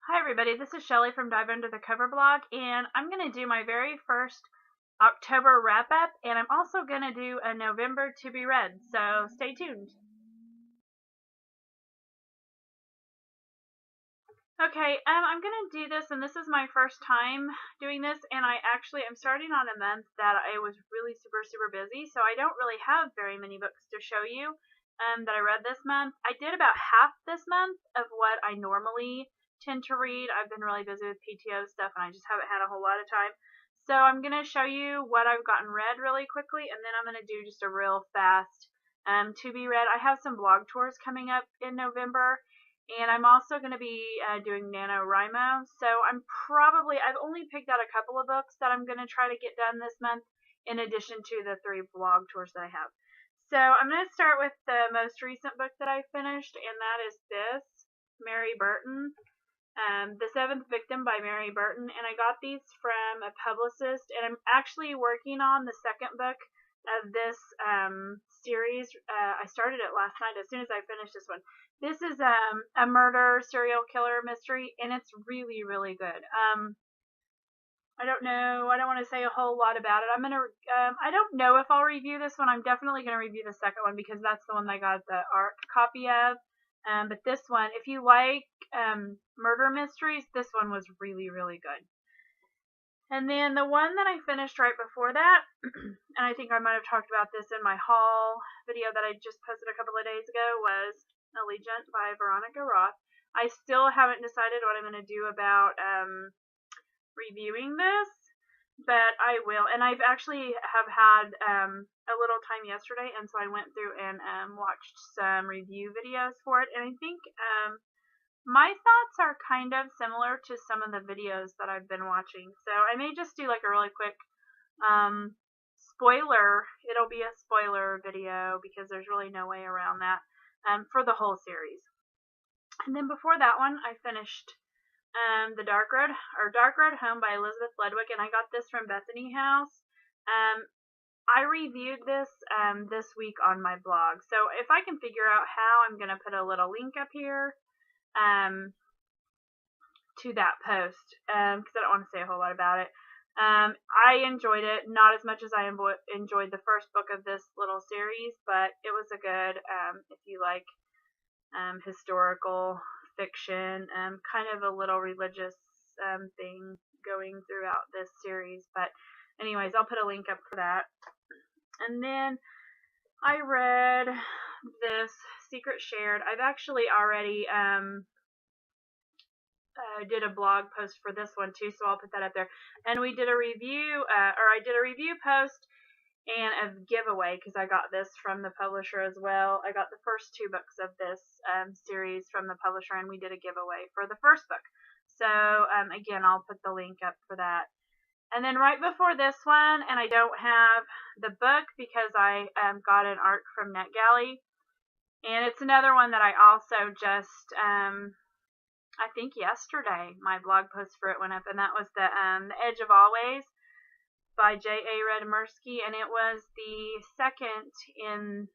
Hi everybody, this is Shelly from Dive Under the Cover blog, and I'm going to do my very first October wrap up, and I'm also going to do a November to be read, so stay tuned. Okay, I'm going to do this, and this is my first time doing this, and I'm starting on a month that I was really super busy, so I don't really have very many books to show you that I read this month. I did about half this month of what I normally tend to read. I've been really busy with PTO stuff, and I just haven't had a whole lot of time. So I'm going to show you what I've gotten read really quickly, and then I'm going to do just a real fast to be read. I have some blog tours coming up in November, and I'm also going to be doing NaNoWriMo. So I've only picked out a couple of books that I'm going to try to get done this month, in addition to the 3 blog tours that I have. So I'm going to start with the most recent book that I finished, and that is this, Mary Burton. The Seventh Victim by Mary Burton, and I got these from a publicist, and I'm actually working on the second book of this series. I started it last night as soon as I finished this one. This is a murder serial killer mystery, and it's really good. I don't know. I don't want to say a whole lot about it. I don't know if I'll review this one. I'm definitely gonna review the second one because that's the one I got the ARC copy of. But this one, if you like murder mysteries, this one was really good. And then the one that I finished right before that, and I think I might have talked about this in my haul video that I just posted a couple of days ago, was Allegiant by Veronica Roth. I still haven't decided what I'm going to do about reviewing this, but I will. And I've actually have had a little time yesterday, and so I went through and watched some review videos for it, and I think my thoughts are kind of similar to some of the videos that I've been watching. So I may just do like a really quick spoiler. It'll be a spoiler video because there's really no way around that for the whole series. And then before that one, I finished The Dark Road Home by Elizabeth Ledwick, and I got this from Bethany House. I reviewed this this week on my blog, so if I can figure out how, I'm going to put a little link up here to that post because I don't want to say a whole lot about it. I enjoyed it, not as much as I enjoyed the first book of this little series, but it was a good, if you like historical fiction, kind of a little religious thing going throughout this series. But anyways, I'll put a link up for that. And then I read this Secret Shared. I've actually already did a blog post for this one too, so I'll put that up there. And we did a review, I did a review post and a giveaway because I got this from the publisher as well. I got the first 2 books of this series from the publisher, and we did a giveaway for the first book. So again, I'll put the link up for that. And then right before this one, and I don't have the book because I got an ARC from NetGalley, and it's another one that I also just I think yesterday my blog post for it went up, and that was the Edge of Always by J.A. Redimersky, and it was the second in,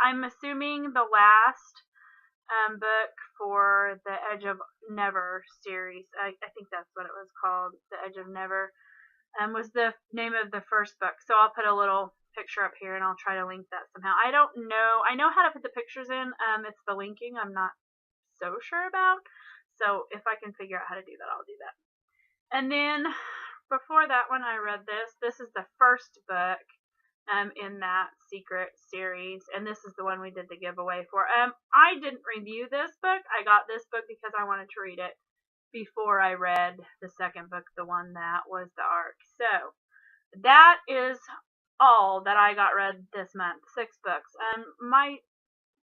I'm assuming, the last book for the Edge of Never series. I think that's what it was called. The Edge of Never was the name of the first book. So I'll put a little picture up here and I'll try to link that somehow. I don't know. I know how to put the pictures in. It's the linking I'm not so sure about. So if I can figure out how to do that, I'll do that. And then before that one, I read this. This is the first book in that Secret series, and this is the one we did the giveaway for. I didn't review this book. I got this book because I wanted to read it before I read the second book, the one that was the ARC. So that is all that I got read this month. 6 books.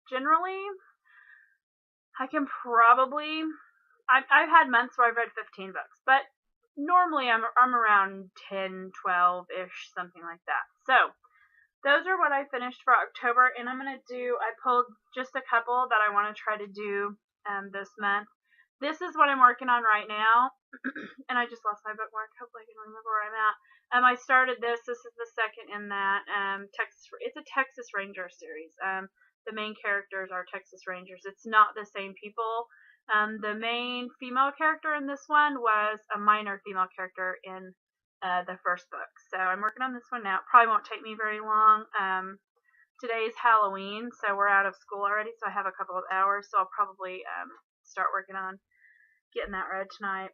Generally, I can probably, I've had months where I've read 15 books, but normally I'm around 10, 12-ish, something like that. So those are what I finished for October, and I pulled just a couple that I want to try to do this month. This is what I'm working on right now, and I just lost my bookmark. Hopefully I can remember where I'm at. I started this. This is the second in that it's a Texas Ranger series. The main characters are Texas Rangers. It's not the same people The main female character in this one was a minor female character in the first book. So I'm working on this one now. It probably won't take me very long. Today's Halloween, so we're out of school already, so I have a couple of hours, so I'll probably start working on getting that read tonight.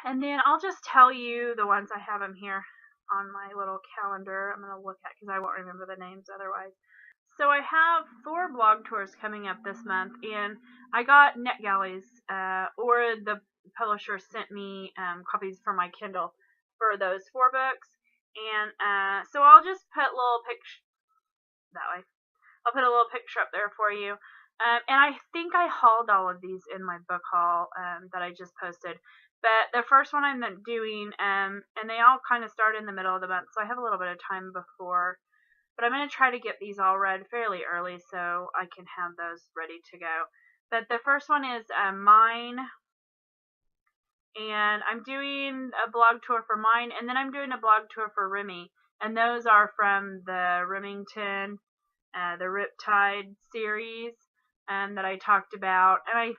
And then I'll just tell you the ones I have them here on my little calendar I'm going to look at because I won't remember the names otherwise. So I have 4 blog tours coming up this month, and I got NetGalley's, or the publisher sent me copies for my Kindle for those 4 books. And so I'll just put little pictures that way. I'll put a little picture up there for you. And I think I hauled all of these in my book haul that I just posted. But the first one I'm doing, and they all kind of start in the middle of the month, so I have a little bit of time before. But I'm going to try to get these all read fairly early so I can have those ready to go. But the first one is Mine. And I'm doing a blog tour for Mine, and then I'm doing a blog tour for Remy. And those are from the Remington, the Riptide series that I talked about. And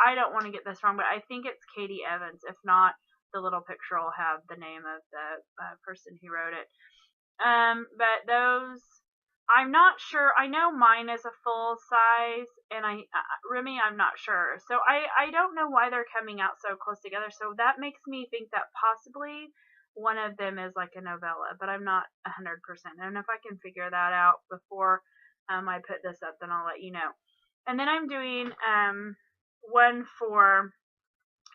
I don't want to get this wrong, but I think it's Katie Evans. If not, the little picture will have the name of the person who wrote it. But those, I'm not sure. I know Mine is a full size, and Remy, I'm not sure. So I don't know why they're coming out so close together. So that makes me think that possibly one of them is like a novella, but I'm not 100%. And if I can figure that out before I put this up, then I'll let you know. And then I'm doing one for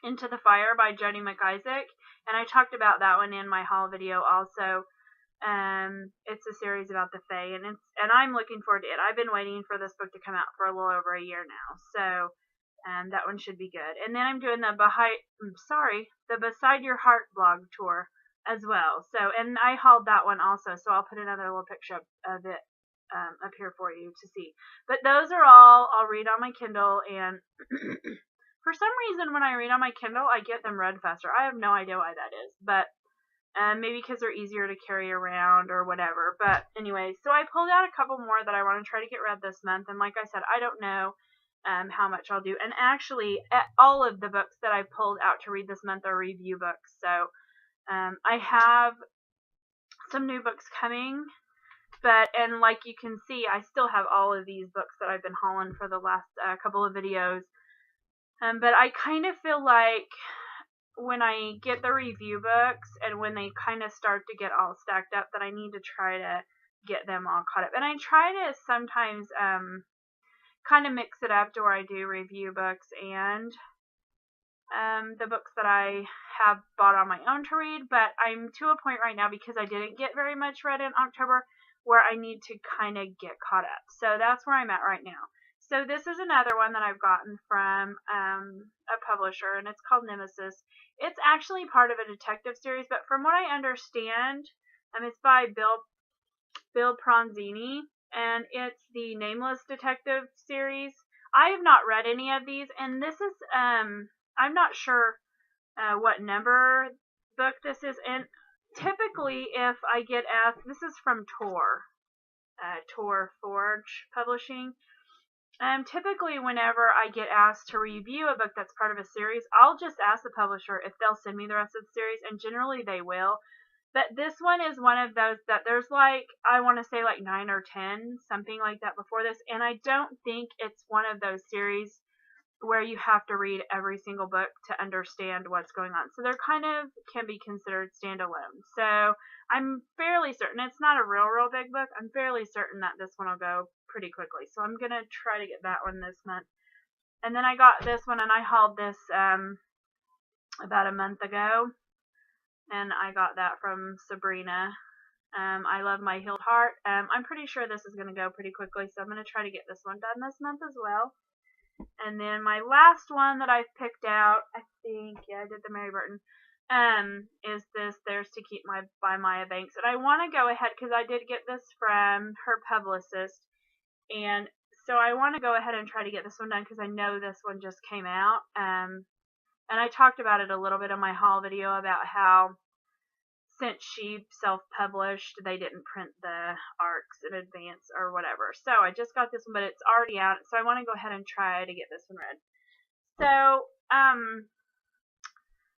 Into the Fire by Joni McIsaac, and I talked about that one in my haul video also. It's a series about the Fae, and I'm looking forward to it. I've been waiting for this book to come out for a little over a year now, so that one should be good. And then I'm doing the Beside Your Heart blog tour as well. So, and I hauled that one also, so I'll put another little picture of it up here for you to see. But those are all I'll read on my Kindle, and for some reason when I read on my Kindle, I get them read faster. I have no idea why that is, but maybe because they're easier to carry around or whatever. But anyway, so I pulled out a couple more that I want to try to get read this month, and like I said, I don't know how much I'll do. And actually, all of the books that I pulled out to read this month are review books, so I have some new books coming. And like you can see, I still have all of these books that I've been hauling for the last couple of videos. But I kind of feel like when I get the review books and when they kind of start to get all stacked up, that I need to try to get them all caught up. And I try to sometimes kind of mix it up to where I do review books and the books that I have bought on my own to read. But I'm to a point right now, because I didn't get very much read in October, where I need to kind of get caught up. So that's where I'm at right now. So this is another one that I've gotten from a publisher, and it's called Nemesis. It's actually part of a detective series, but from what I understand, it's by Bill Pronzini, and it's the Nameless Detective series. I have not read any of these, and this is, I'm not sure what number book this is, and typically, if I get asked, this is from Tor Forge Publishing. Typically, whenever I get asked to review a book that's part of a series, I'll just ask the publisher if they'll send me the rest of the series, and generally they will. But this one is one of those that there's like, I want to say like 9 or 10, something like that before this, and I don't think it's one of those series where you have to read every single book to understand what's going on. So they're kind of can be considered standalone. So I'm fairly certain, it's not a real big book, I'm fairly certain that this one will go pretty quickly. So I'm going to try to get that one this month. And then I got this one, and I hauled this about a month ago. And I got that from Sabrina. I Love My Healed Heart. I'm pretty sure this is going to go pretty quickly, so I'm going to try to get this one done this month as well. And then my last one that I've picked out, I think, yeah, I did the Mary Burton, is this Theirs to Keep by Maya Banks. And I want to go ahead, because I did get this from her publicist, and so I want to go ahead and try to get this one done, because I know this one just came out. And I talked about it a little bit in my haul video about how, since she self-published, they didn't print the arcs in advance or whatever. So I just got this one, but it's already out, so I want to go ahead and try to get this one read. So,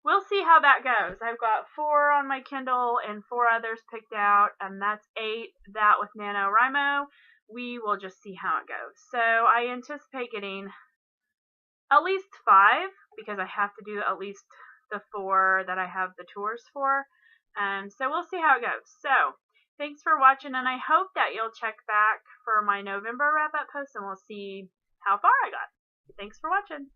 we'll see how that goes. I've got 4 on my Kindle and 4 others picked out, and that's 8. That with NaNoWriMo. We will just see how it goes. So I anticipate getting at least 5 because I have to do at least the 4 that I have the tours for. And so we'll see how it goes. So thanks for watching, and I hope that you'll check back for my November wrap-up post, and we'll see how far I got. Thanks for watching.